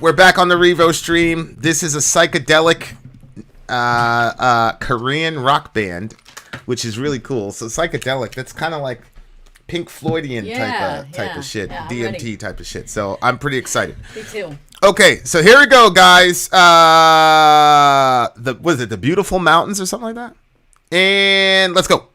We're back on the Revo stream. This is a psychedelic Korean rock band, which is really cool. So psychedelic, that's kind of like Pink Floydian type of shit, DMT type of shit. So I'm pretty excited. Me too. Okay, so here we go, guys. Was it the Beautiful Mountains or something like that? And let's go.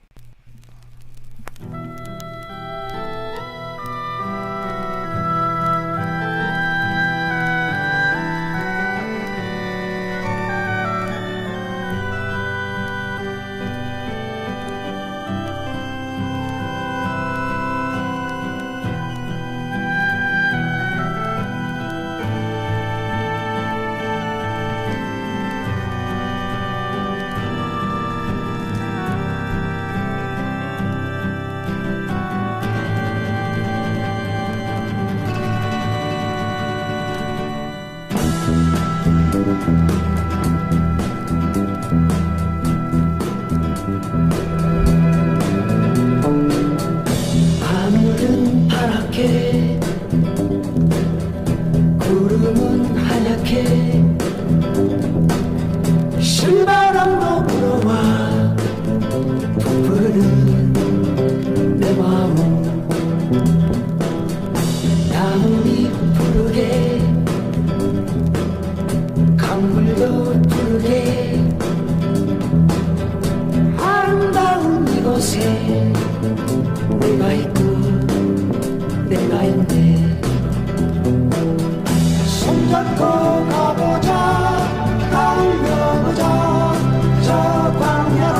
하늘은 파랗게 구름은 하얗게 실바람도 불어와 부푸는 내 마음 나무잎 푸르게 강물도 푸르게 아름다운 이곳에 내가 있고 내가 있네 손잡고 가보자 달려보자 저 광야로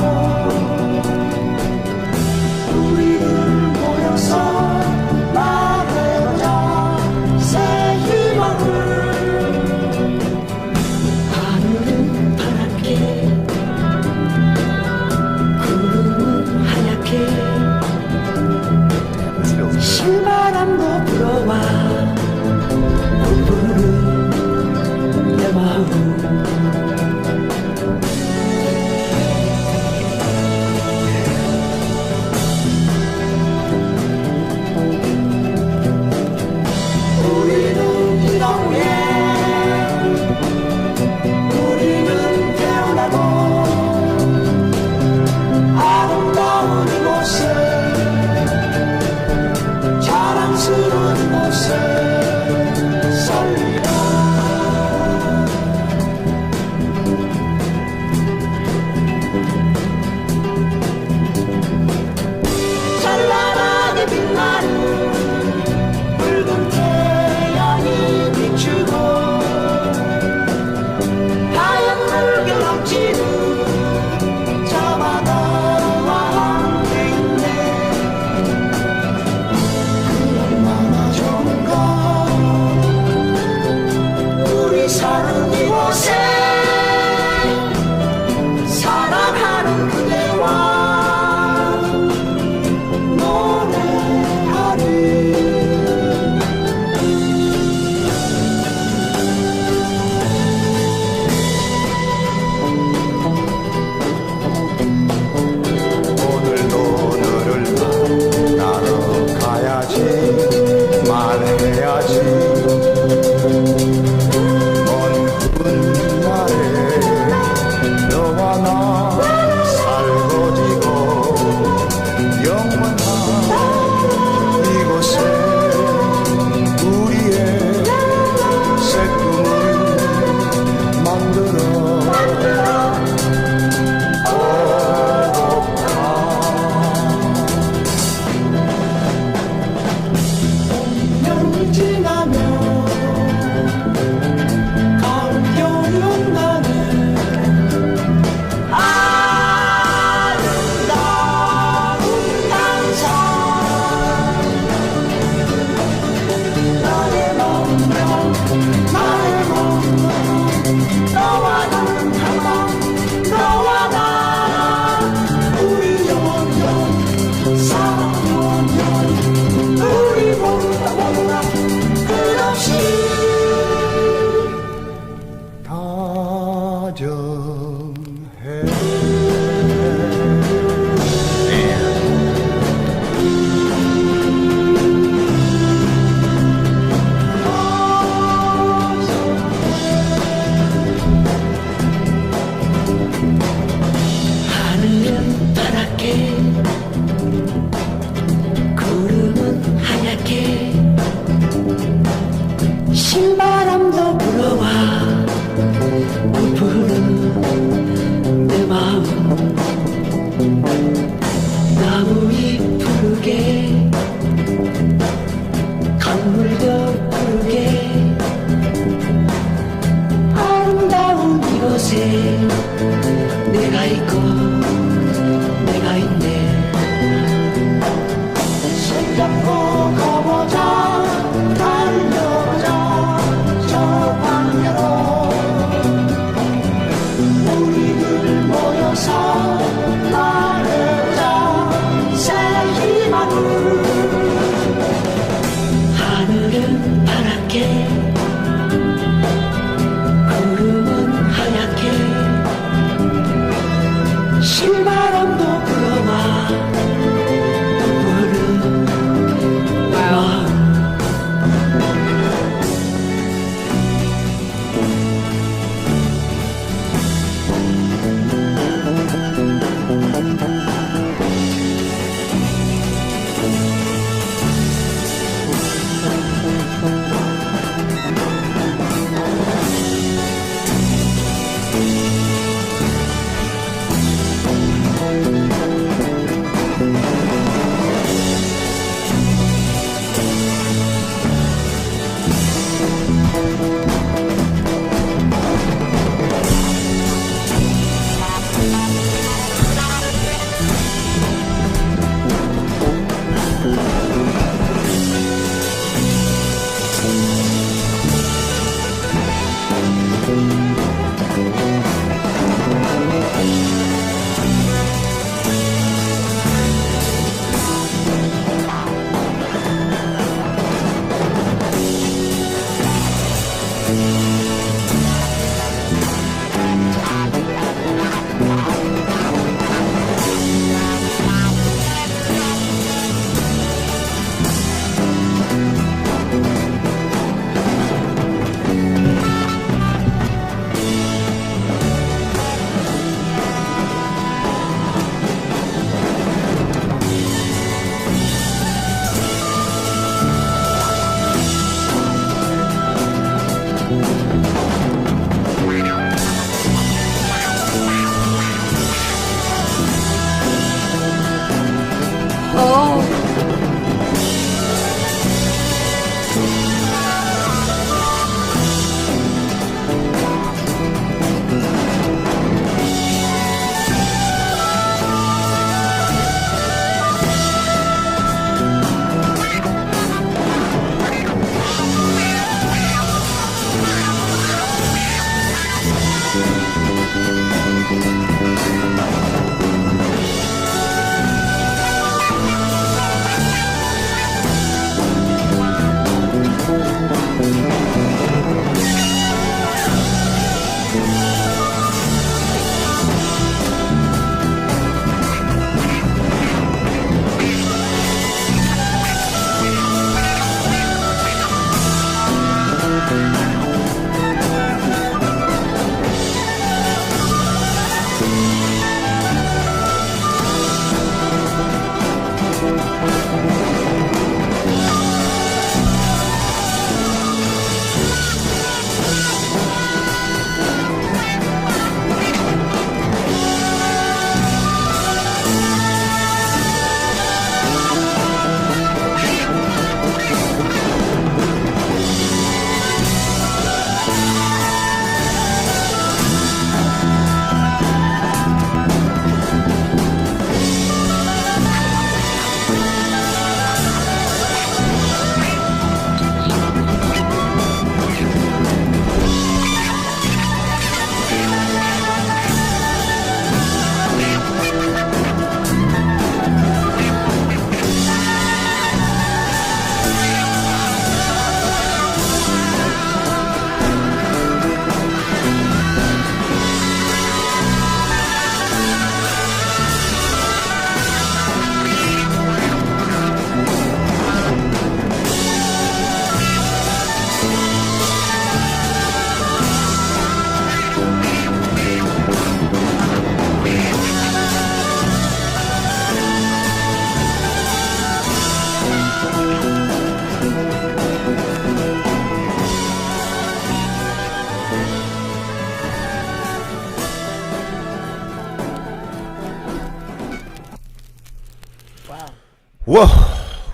우리들 모여서 말해보자 새 희망을 하늘은 파랗게 구름은 하얗게 실바람도 불어와 부푸는 내 마음 우리는 이동해 우리는 태어나고 아름다운 이곳에 자랑스러운 곳에 살리라 찬란하게 빛나는 붉은 태양이 비추고 하얀 물결 넘치는 저 바다와 함께 있네 얼마나 좋은가 우리 사는 이곳에 사랑하는 그대와 노래하리 오늘도 너를 만나러 가야지 말해야지 먼 곳에 내가 있고 내가 있네 손잡고 가보자 달려가자 저 광야로 우리들 모여서 나르자 새 희망을 하늘은 파랗게 구름은 하얗게 실바람도 불어와 부르는 마음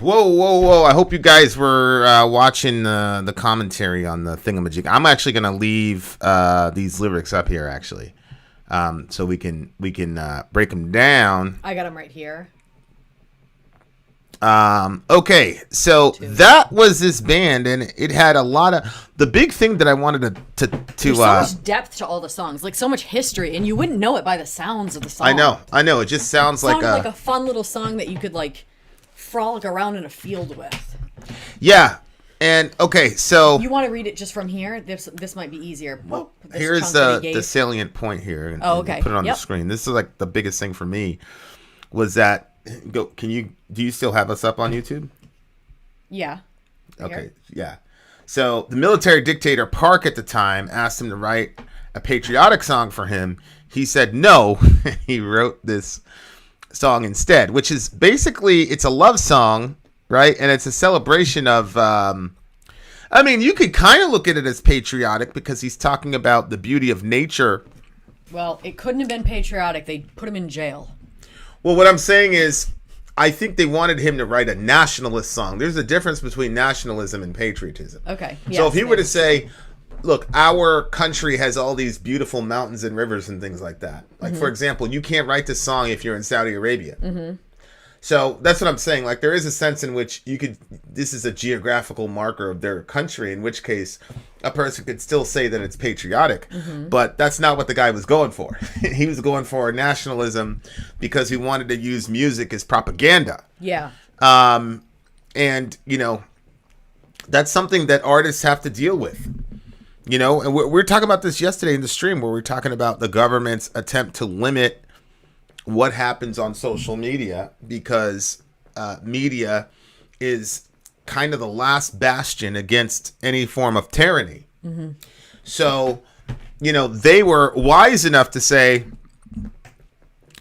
Whoa. I hope you guys were watching the commentary on the thingamajig. I'm actually going to leave these lyrics up here, actually. So we can break them down. I got them right here. Okay, so that was this band, and it had a lot of the big thing that I wanted to There's so much depth to all the songs, like so much history, and you wouldn't know it by the sounds of the song. I know. It just sounds like a fun little song that you could like frolic around in a field with. Yeah, and okay, so you want to read it just from here? This might be easier. Well, here's the salient point here. And okay. Put it on the screen. This is like the biggest thing for me was that. Do you still have us up on YouTube? Yeah. Okay. Yeah. So the military dictator Park at the time asked him to write a patriotic song for him. He said no. He wrote this song instead, which is basically, it's a love song, right? And it's a celebration of, I mean, you could kind of look at it as patriotic because he's talking about the beauty of nature. Well, it couldn't have been patriotic. They put him in jail. Well, what I'm saying is, I think they wanted him to write a nationalist song. There's a difference between nationalism and patriotism. Okay. So if he were to say, look, our country has all these beautiful mountains and rivers and things like that. Like, for example, you can't write this song if you're in Saudi Arabia. Mm-hmm. So that's what I'm saying. Like, there is a sense in which this is a geographical marker of their country, in which case a person could still say that it's patriotic. Mm-hmm. But that's not what the guy was going for. He was going for nationalism because he wanted to use music as propaganda. Yeah. And, that's something that artists have to deal with. And we're talking about this yesterday in the stream where we're talking about the government's attempt to limit what happens on social media because media is kind of the last bastion against any form of tyranny. Mm-hmm. So, they were wise enough to say,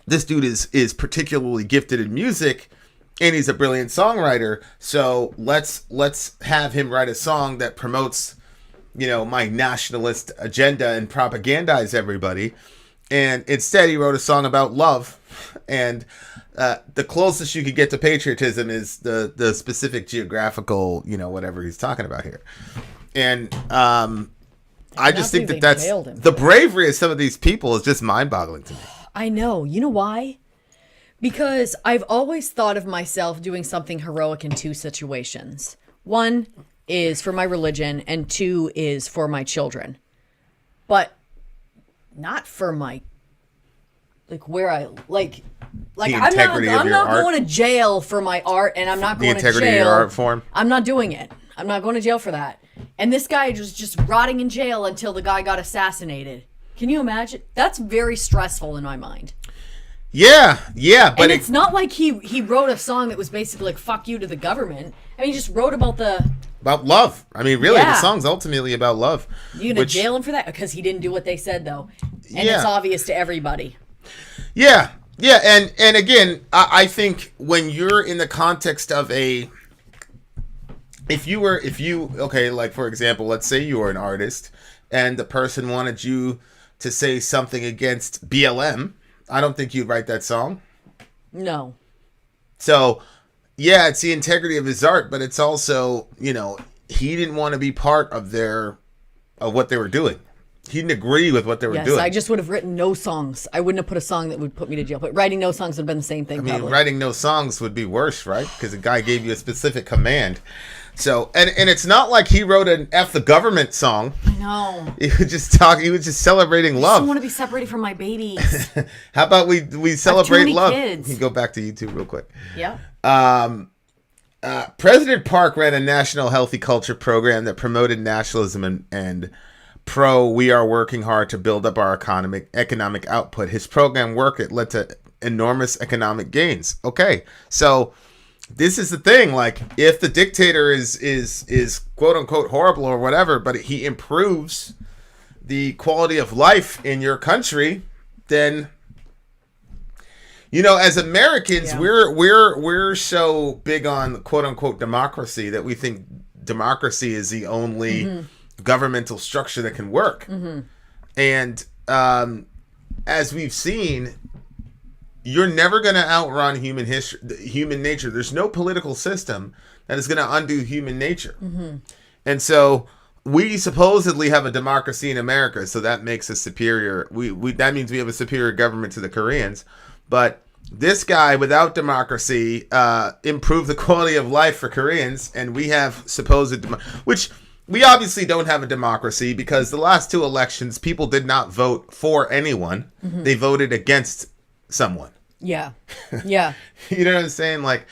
this dude is particularly gifted in music and he's a brilliant songwriter. So let's have him write a song that promotes, my nationalist agenda and propagandize everybody. And instead, he wrote a song about love. And the closest you could get to patriotism is the specific geographical, whatever he's talking about here. And I just think that's the bravery of some of these people is just mind-boggling to me. I know. You know why? Because I've always thought of myself doing something heroic in two situations. One is for my religion, and two is for my children. But not for my where I I'm not going to jail for my art, and I'm not going to jail. The integrity of your art form. I'm not doing it. I'm not going to jail for that. And this guy was just rotting in jail until the guy got assassinated. Can you imagine? That's very stressful in my mind. Yeah, but and it's not like he wrote a song that was basically like "fuck you" to the government. I mean, he just wrote about love. I mean, really, the song's ultimately about love. You gonna jail him for that because he didn't do what they said, though, and it's obvious to everybody. Yeah, and again, I think when you're in the context of if you like for example, let's say you were an artist and the person wanted you to say something against BLM, I don't think you'd write that song. No. So, yeah, it's the integrity of his art, but it's also, he didn't want to be part of what they were doing. He didn't agree with what they were doing. Yes, I just would have written no songs. I wouldn't have put a song that would put me to jail. But writing no songs would have been the same thing. Probably. Writing no songs would be worse, right? Because the guy gave you a specific command. So, and it's not like he wrote an F the government song. I know. He was just celebrating love. I don't want to be separated from my babies. How about we celebrate love? Kids. You can go back to YouTube real quick. Yeah. President Park ran a national healthy culture program that promoted nationalism and we are working hard to build up our economic output. His program worked. It led to enormous economic gains. Okay, so this is the thing. Like, if the dictator is quote unquote horrible or whatever, but he improves the quality of life in your country, then as Americans, we're so big on quote unquote democracy that we think democracy is the only governmental structure that can work. And as we've seen, you're never going to outrun human nature. There's no political system that is going to undo human nature. And so we supposedly have a democracy in America, so that makes us superior. That means we have a superior government to the Koreans. But this guy, without democracy, improved the quality of life for Koreans, and we have which we obviously don't have a democracy, because the last 2 elections, people did not vote for anyone. They voted against someone. Yeah. Yeah. You know what I'm saying? Like,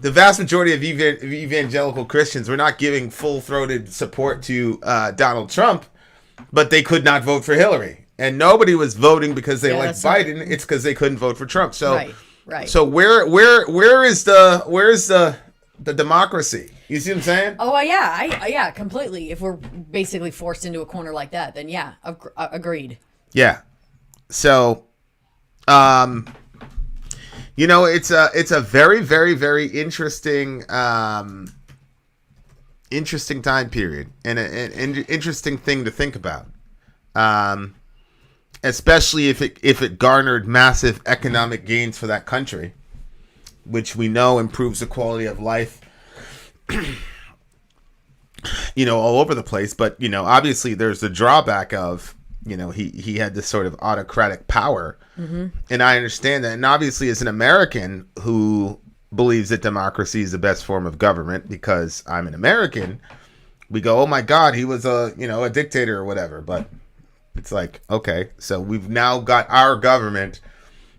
the vast majority of evangelical Christians were not giving full-throated support to Donald Trump, but they could not vote for Hillary. And nobody was voting because they liked Biden. It's because they couldn't vote for Trump. So, right. So where is the democracy? You see what I'm saying? Oh yeah, yeah, completely. If we're basically forced into a corner like that, then yeah, agreed. Yeah. So, it's a very, very, very interesting interesting time period, and an interesting thing to think about. Especially if it garnered massive economic gains for that country, which we know improves the quality of life, all over the place. But, obviously there's the drawback of, he had this sort of autocratic power. And I understand that. And obviously, as an American who believes that democracy is the best form of government, because I'm an American, we go, oh my God, he was a dictator or whatever. But it's like, okay, so we've now got our government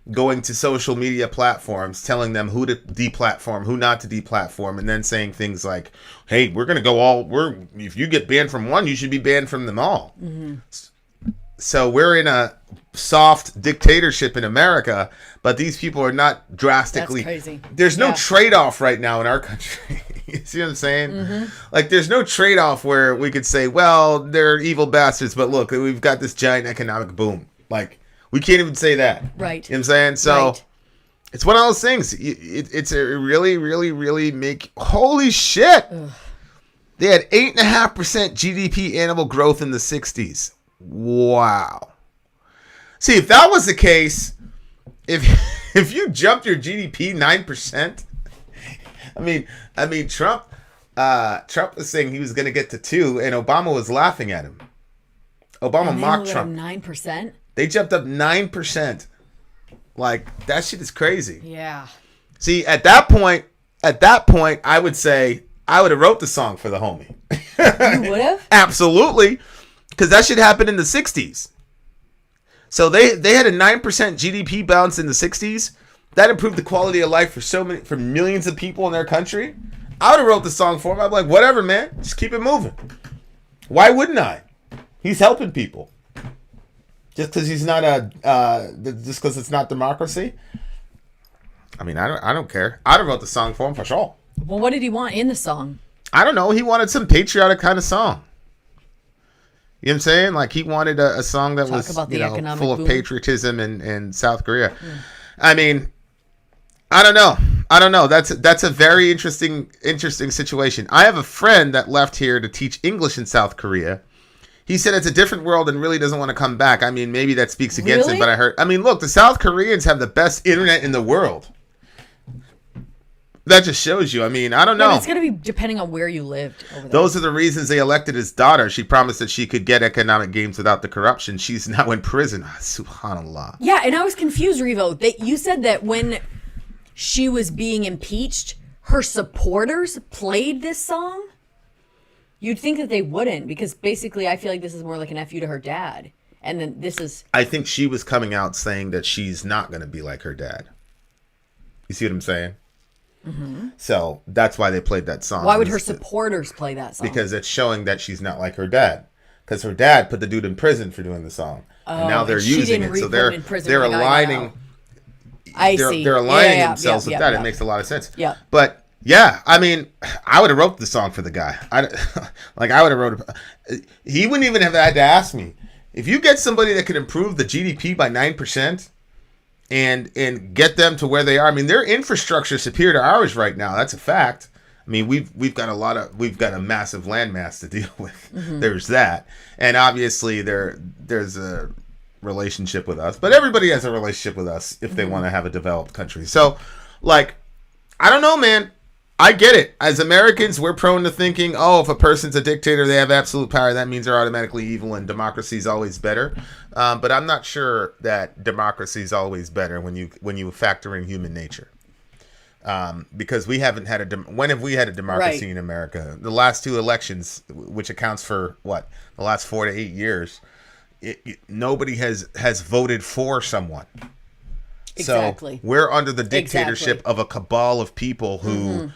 going to social media platforms, telling them who to deplatform, who not to deplatform, and then saying things like, hey, we're going to go if you get banned from one, you should be banned from them all. So we're in a soft dictatorship in America, but these people are not drastically. That's crazy. There's no trade-off right now in our country. You see what I'm saying? Like, there's no trade-off where we could say, well, they're evil bastards, but look, we've got this giant economic boom. Like, we can't even say that. Right. You know what I'm saying? So it's one of those things. It's a really, really, really holy shit. Ugh. They had 8.5% GDP annual growth in the 60s. Wow. See, if that was the case, if you jumped your GDP 9%, I mean Trump was saying he was going to get to 2, and Obama was laughing at him. Obama mocked Trump. 9%? They jumped up 9%. Like, that shit is crazy. Yeah. See, at that point, I would say I would have wrote the song for the homie. You would have? Absolutely. Because that shit happened in the 60s. So they had a 9% GDP bounce in the 60s. That improved the quality of life for millions of people in their country. I would have wrote the song for him. I'd be like, whatever, man. Just keep it moving. Why wouldn't I? He's helping people. Just because he's not just because it's not democracy. I mean, I don't care. I'd have wrote the song for him for sure. Well, what did he want in the song? I don't know. He wanted some patriotic kind of song. You know what I'm saying? Like, he wanted a song that was full of patriotism in South Korea. I mean, I don't know. That's a very interesting situation. I have a friend that left here to teach English in South Korea. He said it's a different world and really doesn't want to come back. I mean, maybe that speaks against him, but look, the South Koreans have the best internet in the world. That just shows you. I mean, I don't know. It's going to be depending on where you lived over there. Those are the reasons they elected his daughter. She promised that she could get economic gains without the corruption. She's now in prison. Subhanallah. Yeah, and I was confused, Revo. You said that when she was being impeached, her supporters played this song? You'd think that they wouldn't, because basically I feel like this is more like an F you to her dad. And then this is... I think she was coming out saying that she's not going to be like her dad. You see what I'm saying? Mm-hmm. So that's why they played that song. Why would her supporters play that song? Because it's showing that she's not like her dad. Because her dad put the dude in prison for doing the song, and now they're using it. So they're aligning. They're aligning themselves with that. It makes a lot of sense. Yeah. But yeah, I mean, I would have wrote the song for the guy. I would have wrote. He wouldn't even have had to ask me. If you get somebody that can improve the GDP by 9%. And get them to where they are. I mean, their infrastructure is superior to ours right now. That's a fact. I mean, we've got a massive landmass to deal with. Mm-hmm. There's that, and obviously there's a relationship with us, but everybody has a relationship with us if they want to have a developed country. So, like, I don't know, man. I get it. As Americans, we're prone to thinking, oh, if a person's a dictator, they have absolute power. That means they're automatically evil, and democracy is always better. But I'm not sure that democracy is always better when you factor in human nature. Because we haven't had when have we had a democracy in America? The last 2 elections, which accounts for what, the last 4 to 8 years, nobody has voted for someone. Exactly. So we're under the dictatorship of a cabal of people who,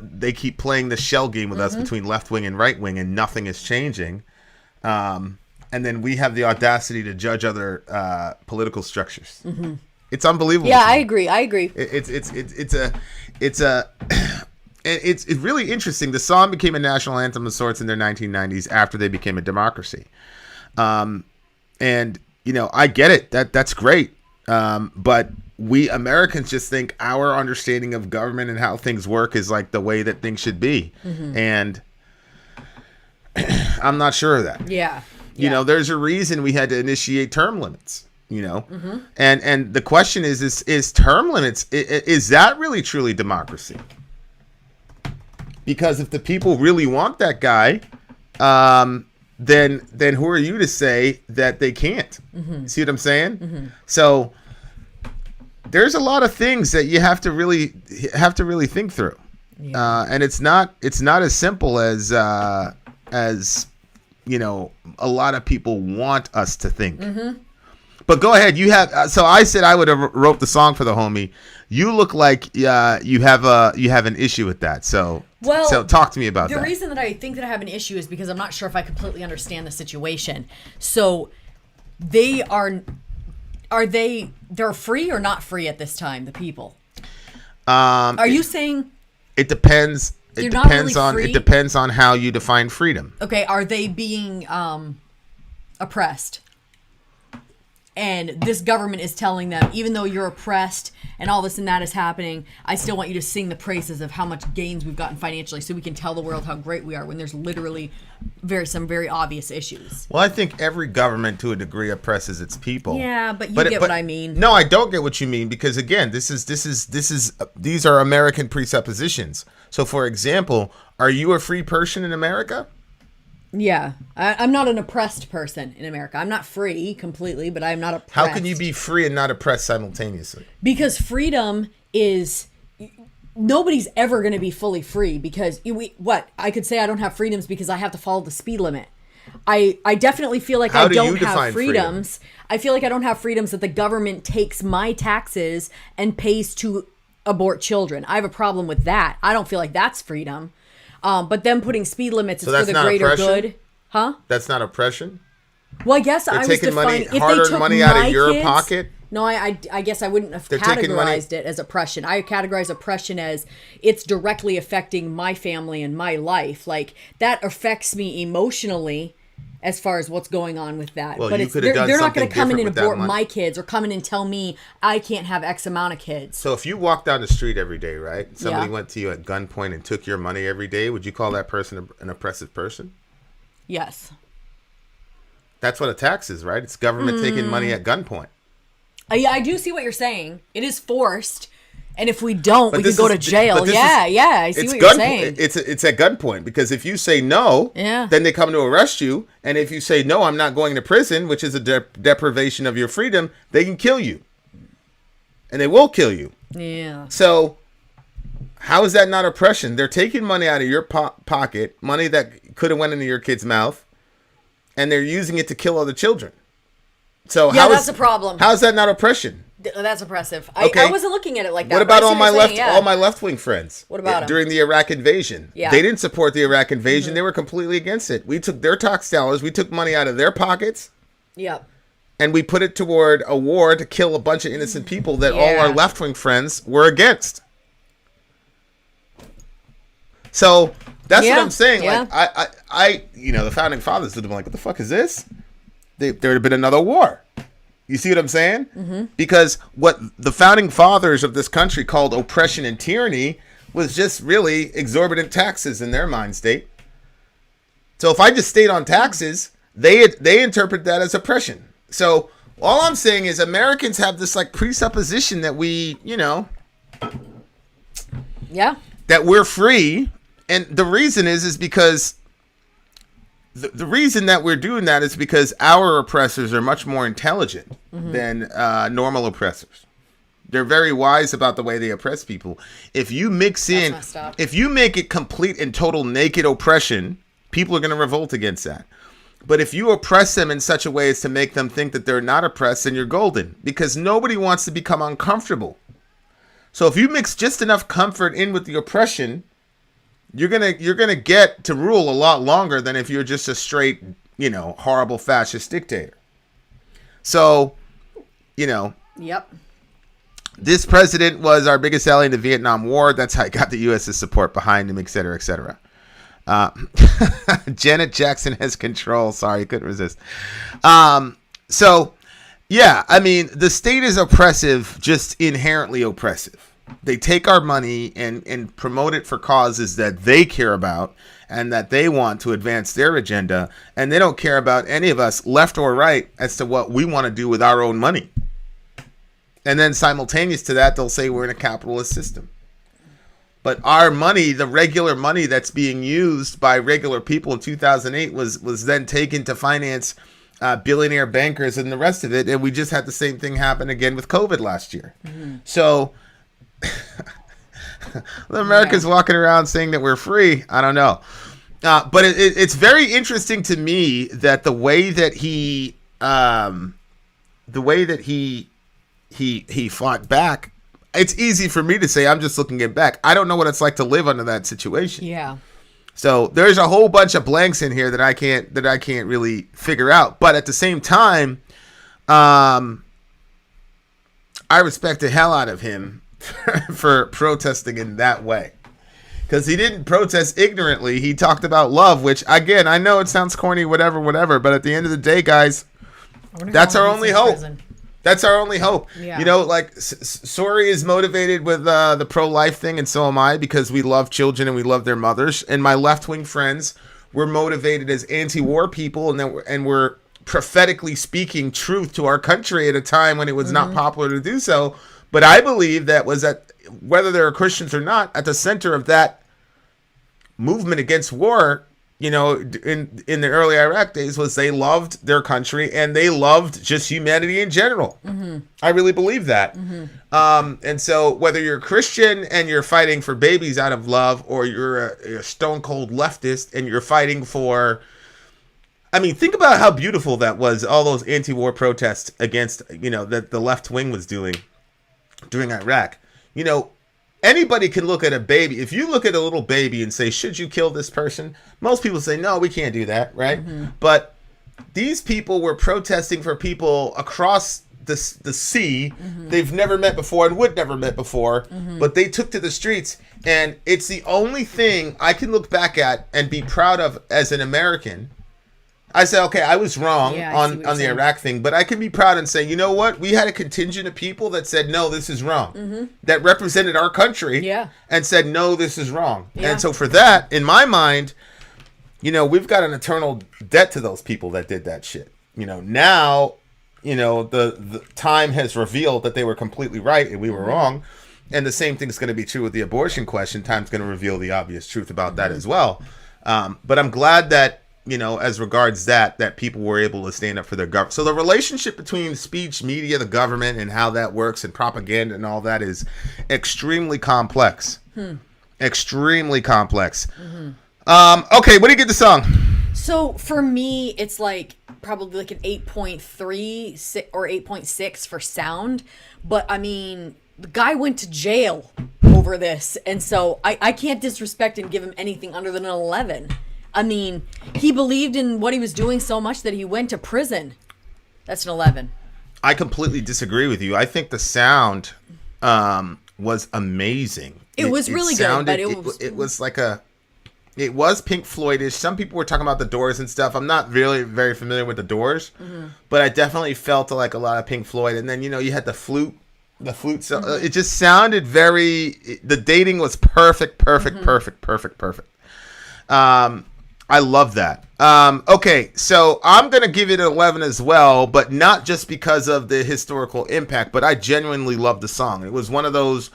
they keep playing the shell game with us between left wing and right wing, and nothing is changing. And then we have the audacity to judge other political structures. It's unbelievable. Yeah, I agree. It's really interesting. The song became a national anthem of sorts in their 1990s after they became a democracy. And I get it. That's great. But we Americans just think our understanding of government and how things work is like the way that things should be. And I'm not sure of that. Yeah. There's a reason we had to initiate term limits. And the question is term limits, is that really truly democracy? Because if the people really want that guy, then who are you to say that they can't? See what I'm saying? So there's a lot of things that you have to really think through. And it's not as simple as a lot of people want us to think. But go ahead. So I said I would have wrote the song for the homie. You look like you have an issue with that. So talk to me about that. The reason that I think that I have an issue is because I'm not sure if I completely understand the situation. So they're free or not free at this time, the people? Are you saying it depends? It depends on free? It depends on how you define freedom. Okay, are they being oppressed? And this government is telling them, even though you're oppressed and all this and that is happening, I still want you to sing the praises of how much gains we've gotten financially so we can tell the world how great we are when there's literally some very obvious issues. Well, I think every government to a degree oppresses its people. Yeah, but you get what I mean. No, I don't get what you mean, because again, these are American presuppositions. So for example, are you a free person in America? Yeah, I'm not an oppressed person in America. I'm not free completely, but I'm not oppressed. How can you be free and not oppressed simultaneously? Because freedom is... Nobody's ever going to be fully free because... I could say I don't have freedoms because I have to follow the speed limit. I definitely feel like I don't have freedoms. Freedom? I feel like I don't have freedoms that the government takes my taxes and pays to abort children. I have a problem with that. I don't feel like that's freedom. But them putting speed limits is for the greater good. Huh? That's not oppression? Well, I guess I was defining... If they took money out of your pocket? No, I guess I wouldn't have categorized it as oppression. I categorize oppression as it's directly affecting my family and my life. Like, that affects me emotionally as far as what's going on with that. Well, but they're not going to come in and abort my kids or come in and tell me I can't have X amount of kids. So if you walk down the street every day, right? Somebody went to you at gunpoint and took your money every day. Would you call that person an oppressive person? Yes. That's what a tax is, right? It's government taking money at gunpoint. Yeah, I do see what you're saying. It is forced. And if we don't, we could go to jail. I see what you're saying. It's at gunpoint, because if you say no, then they come to arrest you. And if you say, no, I'm not going to prison, which is a deprivation of your freedom, they can kill you. And they will kill you. Yeah. So how is that not oppression? They're taking money out of your pocket, money that could have went into your kid's mouth, and they're using it to kill other children. So that's a problem. How is that not oppression? That's oppressive. Okay. I wasn't looking at it like that. What about all my left-wing friends? What about them? During the Iraq invasion? Yeah. They didn't support the Iraq invasion. They were completely against it. We took their tax dollars. We took money out of their pockets. Yep. And we put it toward a war to kill a bunch of innocent people that all our left-wing friends were against. So that's what I'm saying. Yeah. Like I the founding fathers would have been like, what the fuck is this? There would have been another war. You see what I'm saying? Mm-hmm. Because what the founding fathers of this country called oppression and tyranny was just really exorbitant taxes in their mind state. So if I just stayed on taxes they interpret that as oppression. So all I'm saying is Americans have this like presupposition that we, Yeah. that we're free. And the reason is because the reason that we're doing that is because our oppressors are much more intelligent than normal oppressors. They're very wise about the way they oppress people. If you mix in, if you make it complete and total naked oppression, people are going to revolt against that. But if you oppress them in such a way as to make them think that they're not oppressed, then you're golden, because nobody wants to become uncomfortable. So if you mix just enough comfort in with the oppression, you're gonna get to rule a lot longer than if you're just a straight, horrible fascist dictator. So, Yep. this president was our biggest ally in the Vietnam War. That's how he got the U.S.'s support behind him, et cetera, et cetera. Janet Jackson has control. Sorry, couldn't resist. So, yeah, I mean, the state is oppressive, just inherently oppressive. They take our money and promote it for causes that they care about and that they want to advance their agenda. And they don't care about any of us, left or right, as to what we want to do with our own money. And then simultaneous to that, they'll say we're in a capitalist system. But our money, the regular money that's being used by regular people in 2008 was then taken to finance billionaire bankers and the rest of it. And we just had the same thing happen again with COVID last year. Mm-hmm. So America's walking around saying that we're free. I don't know. But it's very interesting to me that the way that he fought back. It's easy for me to say. I'm just looking at back. I don't know what it's like to live under that situation. Yeah. So there's a whole bunch of blanks in here that I can't really figure out. But at the same time, I respect the hell out of him for protesting in that way. Because he didn't protest ignorantly. He talked about love, which, again, I know it sounds corny, whatever. But at the end of the day, guys, that's our only hope. That's our only hope. Yeah. Sori is motivated with the pro-life thing, and so am I, because we love children and we love their mothers. And my left-wing friends were motivated as anti-war people, and we're prophetically speaking truth to our country at a time when it was not popular to do so. But I believe that was whether they're Christians or not, at the center of that movement against war, in the early Iraq days, was they loved their country and they loved just humanity in general. Mm-hmm. I really believe that. Mm-hmm. And so whether you're a Christian and you're fighting for babies out of love, or you're a stone cold leftist and you're fighting for, think about how beautiful that was. All those anti-war protests against, that the left wing was doing during Iraq. Anybody can look at a baby. If you look at a little baby and say, should you kill this person? Most people say, no, we can't do that, right? Mm-hmm. But these people were protesting for people across the sea they've never met before and would never met before. Mm-hmm. But they took to the streets. And it's the only thing I can look back at and be proud of as an American. I said, okay, I was wrong on the Iraq thing, but I can be proud and say, you know what? We had a contingent of people that said, no, this is wrong. That represented our country and said, no, this is wrong. Yeah. And so for that, in my mind, we've got an eternal debt to those people that did that shit. Now, the time has revealed that they were completely right and we were wrong. And the same thing is going to be true with the abortion question. Time's going to reveal the obvious truth about that as well. But I'm glad that, as regards that people were able to stand up for their government. So the relationship between speech, media, the government, and how that works, and propaganda and all that, is extremely complex. Extremely complex. Okay, what do you get the song? So for me, it's probably an 8.3 or 8.6 for sound. But the guy went to jail over this. And so I can't disrespect and give him anything under than an 11. He believed in what he was doing so much that he went to prison. That's an 11. I completely disagree with you. I think the sound was amazing. It was really good, but it was Pink Floyd-ish. Some people were talking about the Doors and stuff. I'm not really very familiar with the Doors, but I definitely felt like a lot of Pink Floyd. And then, you had the flute. So it just sounded very. The dating was perfect. I love that. Okay, so I'm going to give it an 11 as well, but not just because of the historical impact, but I genuinely love the song. It was one of those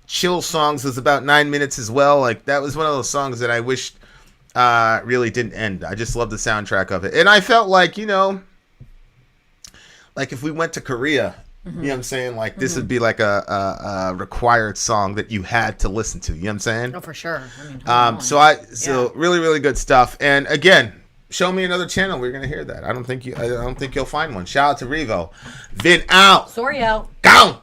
chill songs. It was about 9 minutes as well. Like, that was one of those songs that I wished really didn't end. I just love the soundtrack of it. And I felt like, you know, like if we went to Korea, you know what I'm saying? Like, this would be like a required song that you had to listen to. You know what I'm saying? Oh, for sure. I mean, So really, really good stuff. And again, show me another channel where you're gonna hear that. I don't think you'll find one. Shout out to Revo. Vin out. Sori out. Gone.